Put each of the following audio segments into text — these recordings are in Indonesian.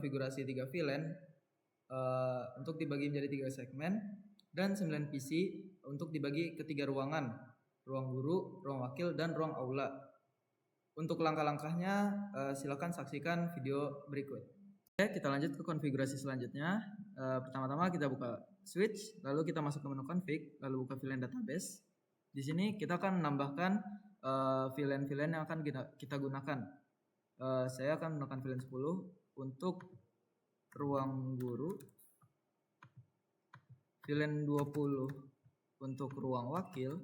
konfigurasi 3 VLAN untuk dibagi menjadi 3 segmen dan 9 PC untuk dibagi ke 3 ruangan, ruang guru, ruang wakil, dan ruang aula. Untuk langkah-langkahnya silakan saksikan video berikut. Oke, kita lanjut ke konfigurasi selanjutnya. Pertama-tama kita buka switch, lalu kita masuk ke menu config, lalu buka VLAN database. Di sini kita akan menambahkan VLAN-VLAN yang akan kita gunakan. Saya akan menggunakan VLAN 10 untuk ruang guru, VLAN 20 untuk ruang wakil,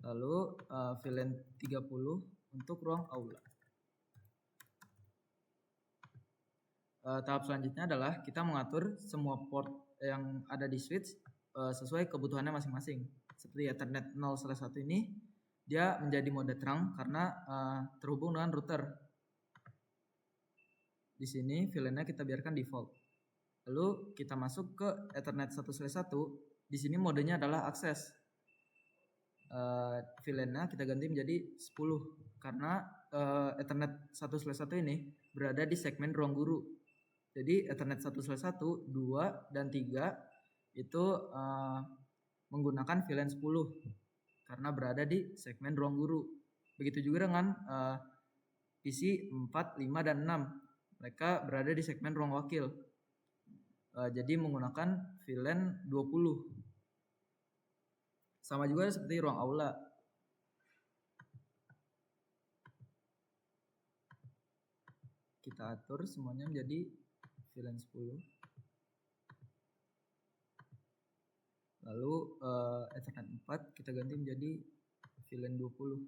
lalu VLAN 30 untuk ruang aula. Tahap selanjutnya adalah kita mengatur semua port yang ada di switch sesuai kebutuhannya masing-masing. Seperti Ethernet 0/1 ini, dia menjadi mode terang karena terhubung dengan router. Di sini VLAN-nya kita biarkan default. Lalu kita masuk ke Ethernet 1/1. Di sini modenya adalah akses. VLAN-nya kita ganti menjadi 10 karena Ethernet 1/1 ini berada di segmen ruang guru. Jadi Ethernet 1/1, 2, dan 3 itu menggunakan VLAN 10 karena berada di segmen ruang guru. Begitu juga dengan PC 4, 5, dan 6. Mereka berada di segmen ruang wakil. Jadi menggunakan VLAN 20. Sama juga seperti ruang aula. Kita atur semuanya menjadi VLAN 10. Lalu Ethernet 4 kita ganti menjadi VLAN 20.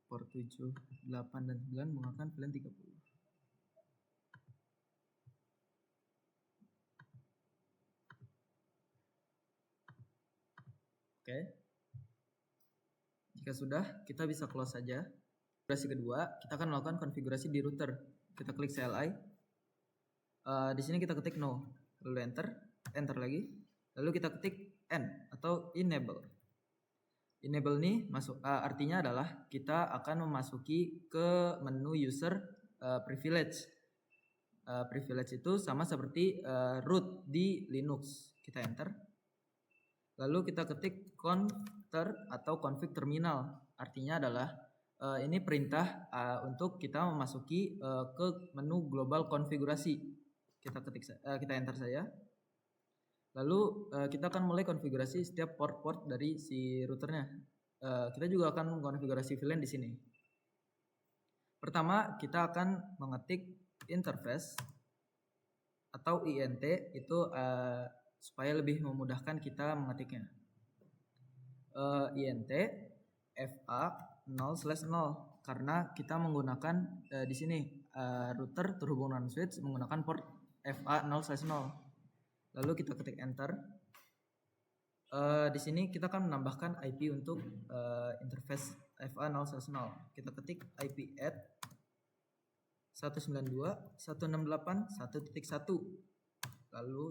Port 7, 8, dan 9 menggunakan VLAN 30. Oke. Jika sudah, kita bisa close saja. Konfigurasi kedua, kita akan melakukan konfigurasi di router. Kita klik CLI. Di sini kita ketik no, lalu enter lagi. Lalu kita ketik N atau enable. Enable ini artinya adalah kita akan memasuki ke menu user privilege. Privilege itu sama seperti root di Linux. Kita enter. Lalu kita ketik config atau config terminal. Artinya adalah ini perintah untuk kita memasuki ke menu global konfigurasi. Kita enter saja. Lalu kita akan mulai konfigurasi setiap port-port dari si routernya. Kita juga akan mengkonfigurasi VLAN di sini. Pertama, kita akan mengetik interface atau INT itu supaya lebih memudahkan kita mengetiknya. INT FA 0/0 karena kita menggunakan di sini router terhubung dengan switch menggunakan port FA 0/0. Lalu kita ketik enter. Di sini kita akan menambahkan IP untuk interface FA 0/0. Kita ketik IP add 192.168.1.1. Lalu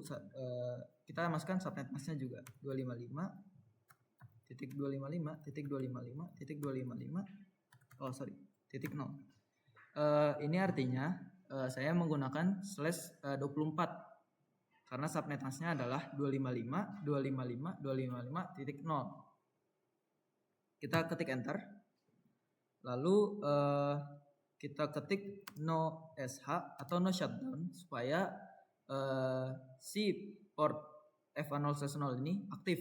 kita masukkan subnet masknya juga 255.255.255.255.0. Ini artinya saya menggunakan /24 karena subnet masknya adalah 255.255.255.0. Kita ketik enter. Lalu kita ketik no SH atau no shutdown supaya si port FA 0/0 ini aktif.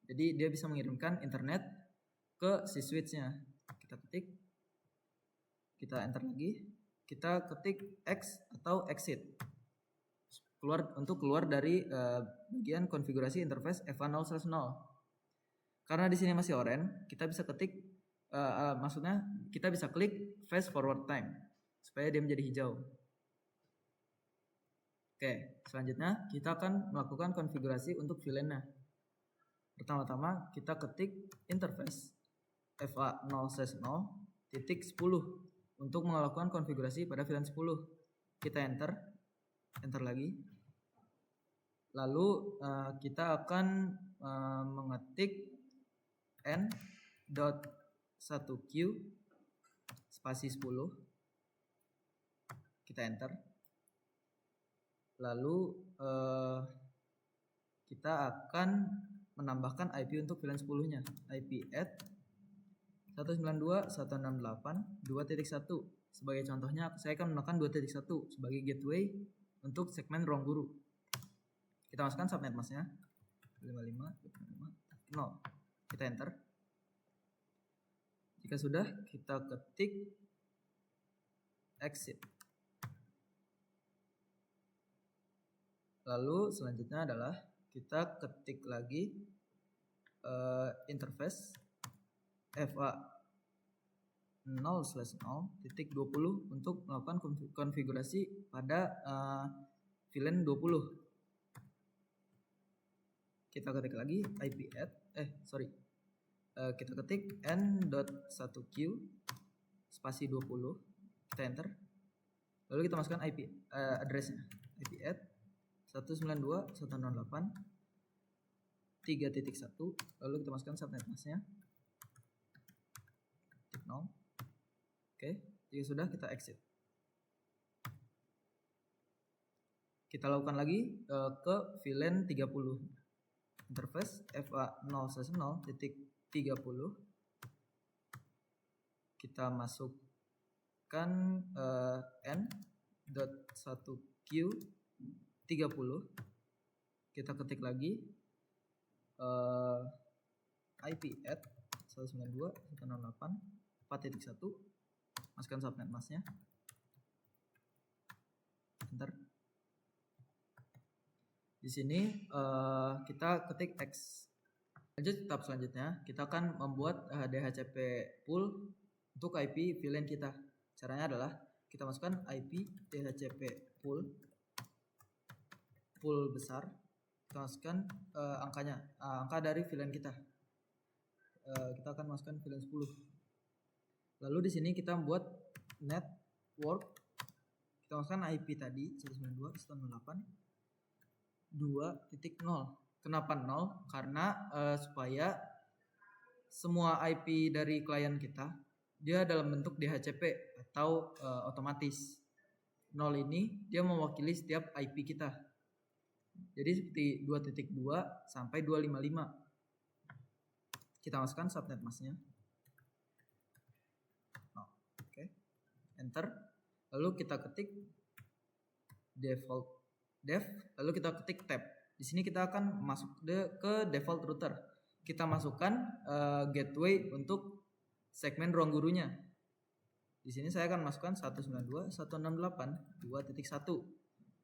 Jadi dia bisa mengirimkan internet ke si switchnya. Kita ketik. Kita enter lagi. Kita ketik X atau exit. Keluar dari bagian konfigurasi interface FA 0/0. Karena di sini masih orange, kita bisa ketik maksudnya kita bisa klik fast forward time supaya dia menjadi hijau. Oke, selanjutnya kita akan melakukan konfigurasi untuk VLAN-nya. Pertama-tama kita ketik interface FA 0/0.10 untuk melakukan konfigurasi pada VLAN 10. Kita enter lagi. Lalu kita akan mengetik n.1q spasi 10. Kita enter. Lalu kita akan menambahkan IP untuk VLAN 10-nya. IP add 192.168.2.1. Sebagai contohnya, saya akan menggunakan 2.1 sebagai gateway untuk segmen ruang guru. Kita masukkan subnet masknya 55.0. Kita enter. Jika sudah, kita ketik exit. Lalu selanjutnya adalah kita ketik lagi interface FA 0/0.20 untuk melakukan konfigurasi pada VLAN 20. Kita ketik lagi IP add kita ketik n.1q spasi 20. Kita enter. Lalu kita masukkan IP addressnya. IP add 192.168.3.1. Lalu kita masukkan subnet masknya 0. Oke, jika sudah kita exit. Kita lakukan lagi ke VLAN 30. Interface FA 0/0.30. Kita masukkan n.1q 30. Kita ketik lagi IP add 192.168.4.1. Masukkan subnet masknya. Enter. Di sini kita ketik X. Lanjut tahap selanjutnya, kita akan membuat DHCP pool untuk IP VLAN kita. Caranya adalah kita masukkan IP DHCP pool besar. Kita masukkan angkanya, angka dari VLAN kita. Kita akan masukkan VLAN 10. Lalu di sini kita membuat network. Kita masukkan IP tadi 192.168.2.0. Kenapa 0? Karena supaya semua IP dari klien kita dia dalam bentuk DHCP atau otomatis. 0 ini dia mewakili setiap IP kita. Jadi seperti 2.2 sampai 255. Kita masukkan subnet masknya. Oke. Enter. Lalu kita ketik default dev, lalu kita ketik tab. Di sini kita akan masuk ke default router. Kita masukkan gateway untuk segmen ruang gurunya. Di sini saya akan masukkan 192.168.2.1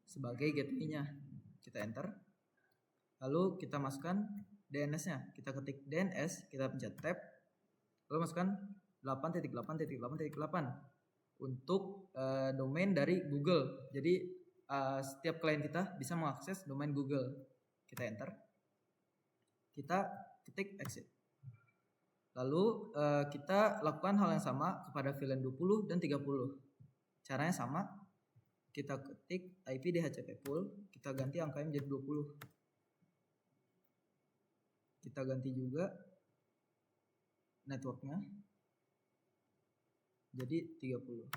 sebagai gateway-nya. Kita enter. Lalu kita masukkan DNS-nya. Kita ketik DNS, kita pencet tab. Lalu masukkan 8.8.8.8 untuk domain dari Google. Jadi setiap klien kita bisa mengakses domain Google. Kita enter. Kita ketik exit. Lalu kita lakukan hal yang sama kepada VLAN 20 dan 30. Caranya sama. Kita ketik IP DHCP pool, kita ganti angkanya menjadi 20. Kita ganti juga networknya jadi 30.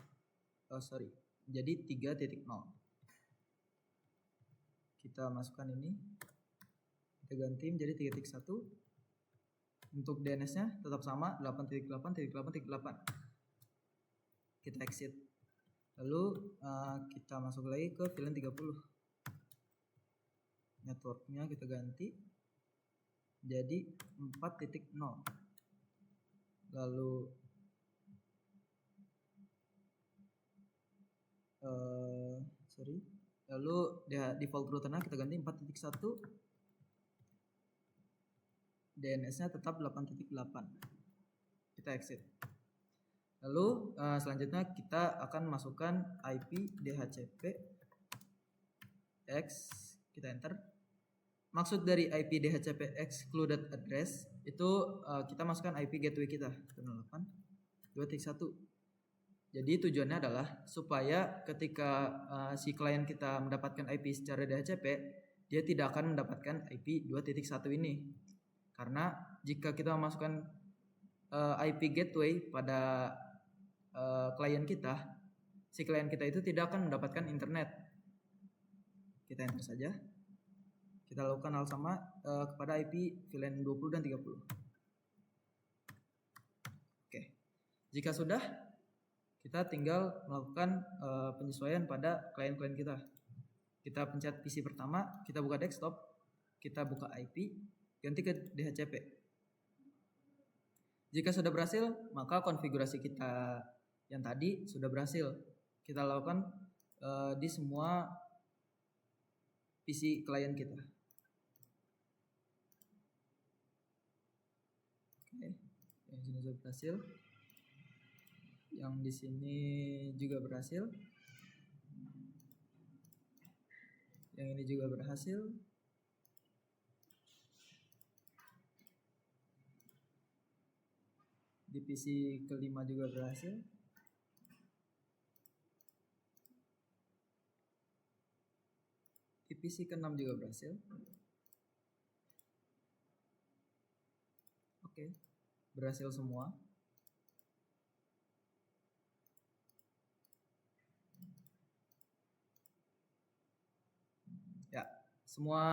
Jadi 3.0. Kita masukkan ini. Kita ganti menjadi 3.1. Untuk DNS-nya tetap sama 8.8.8.8. Kita exit. Lalu kita masuk lagi ke VLAN 30. Networknya kita ganti jadi 4.0. Lalu lalu default routernya kita ganti 4.1. DNS-nya tetap 8.8. Kita exit. Lalu selanjutnya kita akan masukkan IP DHCP X. Kita enter. Maksud dari IP DHCP excluded address itu kita masukkan IP gateway kita 192.1. Jadi tujuannya adalah supaya ketika si klien kita mendapatkan IP secara DHCP, dia tidak akan mendapatkan IP 2.1 ini. Karena jika kita memasukkan IP gateway pada klien kita, si klien kita itu tidak akan mendapatkan internet. Kita enter saja. Kita lakukan hal sama kepada IP VLAN 20 dan 30. Oke. Jika sudah, kita tinggal melakukan penyesuaian pada klien-klien kita. Kita pencet PC pertama, kita buka desktop, kita buka IP, ganti ke DHCP. Jika sudah berhasil, maka konfigurasi kita yang tadi sudah berhasil. Kita lakukan di semua PC klien kita. Oke, yang sini sudah berhasil. Yang di sini juga berhasil. Yang ini juga berhasil. Di PC kelima juga berhasil. Di PC ke-6 juga berhasil. Oke, berhasil semua. Ya, semua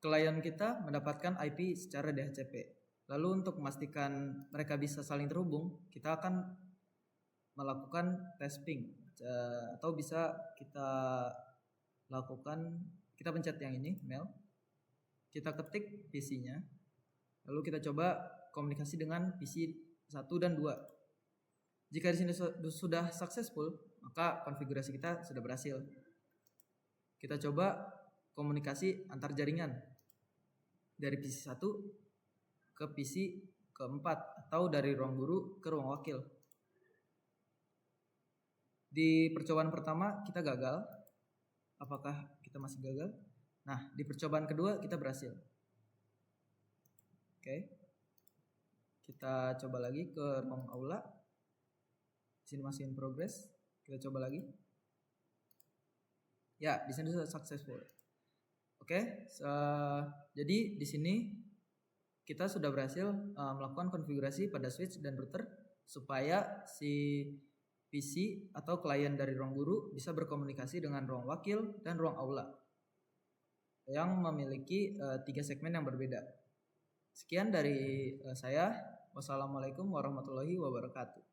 klien kita mendapatkan IP secara DHCP. Lalu untuk memastikan mereka bisa saling terhubung, kita akan melakukan tes ping, atau bisa kita lakukan, kita pencet yang ini, mail, kita ketik PC-nya, lalu kita coba komunikasi dengan PC 1 dan 2. Jika di sini sudah successful, maka konfigurasi kita sudah berhasil. Kita coba komunikasi antar jaringan dari PC 1 ke PC keempat, atau dari ruang guru ke ruang wakil. Di percobaan pertama kita gagal. Apakah kita masih gagal? Nah, di percobaan kedua kita berhasil. Oke. Kita coba lagi ke ruang aula. Di sini masih in progress. Kita coba lagi. Ya, di sini sudah successful. Oke, jadi di sini kita sudah berhasil melakukan konfigurasi pada switch dan router supaya si PC atau klien dari ruang guru bisa berkomunikasi dengan ruang wakil dan ruang aula yang memiliki 3 segmen yang berbeda. Sekian dari saya. Wassalamualaikum warahmatullahi wabarakatuh.